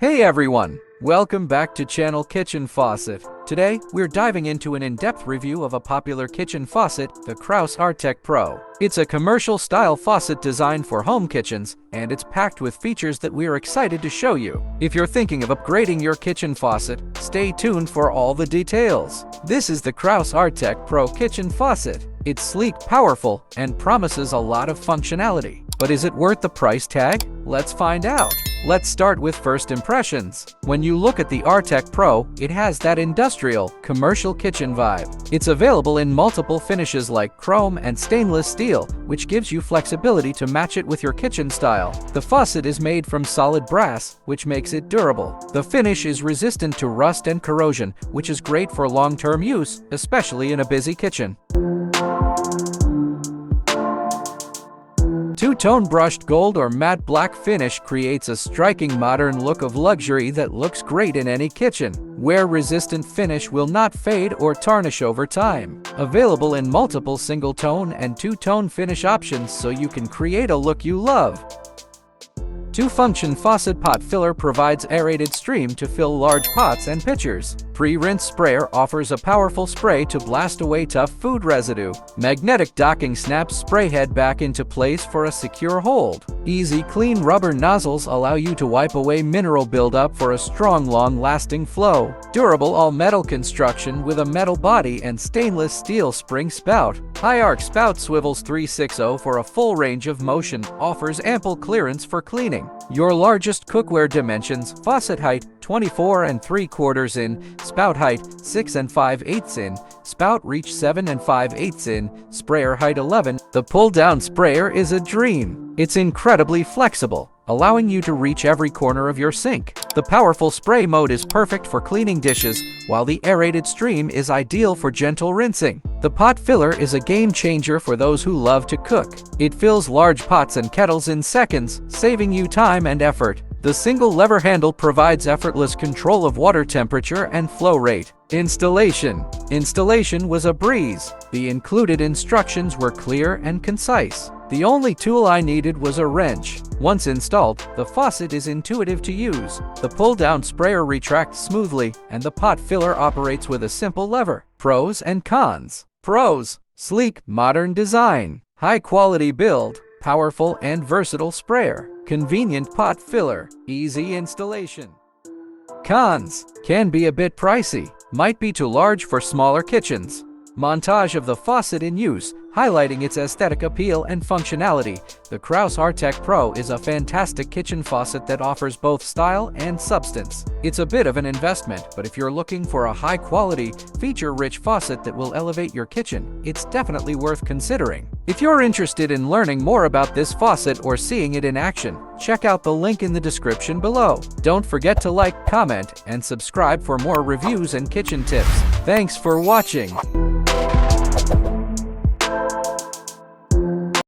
Hey everyone! Welcome back to channel Kitchen Faucet. Today, we're diving into an in-depth review of a popular kitchen faucet, the KRAUS Artec Pro. It's a commercial-style faucet designed for home kitchens, and it's packed with features that we're excited to show you. If you're thinking of upgrading your kitchen faucet, stay tuned for all the details. This is the KRAUS Artec Pro kitchen faucet. It's sleek, powerful, and promises a lot of functionality. But is it worth the price tag? Let's find out. Let's start with first impressions. When you look at the Artec Pro, it has that industrial, commercial kitchen vibe. It's available in multiple finishes like chrome and stainless steel, which gives you flexibility to match it with your kitchen style. The faucet is made from solid brass, which makes it durable. The finish is resistant to rust and corrosion, which is great for long-term use, especially in a busy kitchen. Two-tone brushed gold or matte black finish creates a striking modern look of luxury that looks great in any kitchen. Wear-resistant finish will not fade or tarnish over time. Available in multiple single-tone and two-tone finish options so you can create a look you love. Two-function faucet pot filler provides aerated stream to fill large pots and pitchers. Pre-rinse sprayer offers a powerful spray to blast away tough food residue. Magnetic docking snaps spray head back into place for a secure hold. Easy clean rubber nozzles allow you to wipe away mineral buildup for a strong, long-lasting flow. Durable all-metal construction with a metal body and stainless steel spring spout. High arc spout swivels 360 for a full range of motion, offers ample clearance for cleaning. Your largest cookware dimensions: faucet height 24 3/4 in, spout height 6 5/8 in, spout reach 7 5/8 in, sprayer height 11. The pull-down sprayer is a dream. It's incredibly flexible, allowing you to reach every corner of your sink. The powerful spray mode is perfect for cleaning dishes, while the aerated stream is ideal for gentle rinsing. The pot filler is a game changer for those who love to cook. It fills large pots and kettles in seconds, saving you time and effort. The single lever handle provides effortless control of water temperature and flow rate. Installation was a breeze. The included instructions were clear and concise. The only tool I needed was a wrench. Once installed, the faucet is intuitive to use. The pull-down sprayer retracts smoothly, and the pot filler operates with a simple lever. Pros and cons. Pros: sleek, modern design. High-quality build. Powerful and versatile sprayer. Convenient pot filler. Easy installation. Cons: can be a bit pricey. Might be too large for smaller kitchens. Montage of the faucet in use, highlighting its aesthetic appeal and functionality. The KRAUS Artec Pro is a fantastic kitchen faucet that offers both style and substance. It's a bit of an investment, but if you're looking for a high-quality, feature-rich faucet that will elevate your kitchen, it's definitely worth considering. If you're interested in learning more about this faucet or seeing it in action, check out the link in the description below. Don't forget to like, comment, and subscribe for more reviews and kitchen tips. Thanks for watching.